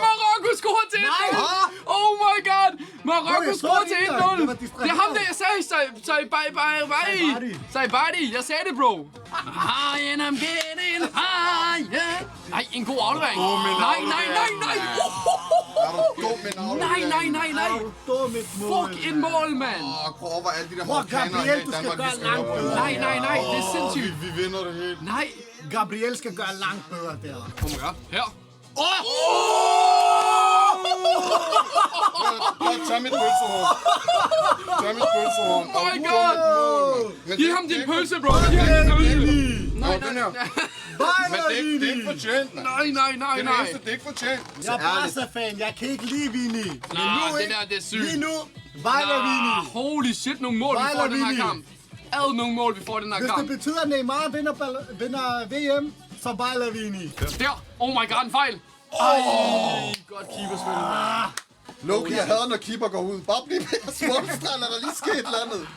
Marokko scorer til 1-0! Oh my god! Marokko scorer til 1-0! Det er ham, der jeg sagde. Saibadi. Jeg sagde det, bro. High and I'm getting higher. Nej, en god aflevering. Nej. Fuck et mål, mand. Prøv over alle de der hårdkaner her i Danmark, vi skal Nej, det er sindssygt. Vi vinder det helt. Nej. Gabriel skal gøre langt bedre der. Oh my god. Her. Tag mit pølsehorn. Oh my god. Giv ham din pølse, bro. Giv ham din pølse. Nej. Men det er ikke fortjent, mand. Nej. Det eneste, det er ikke fortjent. Jeg er Barca-fan, jeg kan ikke lide Vini. Men Nej, nu det ikke. der, det er sygt. Lige nu, Vejler Vini. Holy shit, nogle mål, vi får i den her kamp. Nogle mål, vi får i den her Hvis kamp. det betyder, at Neymar vinder VM, så Vejler Vini. Der. Oh my god, en fejl. Godt keeperspil. Loki, jeg hader, når keeper går ud. Bare bliv med at småstrand, er der lige sket et eller andet.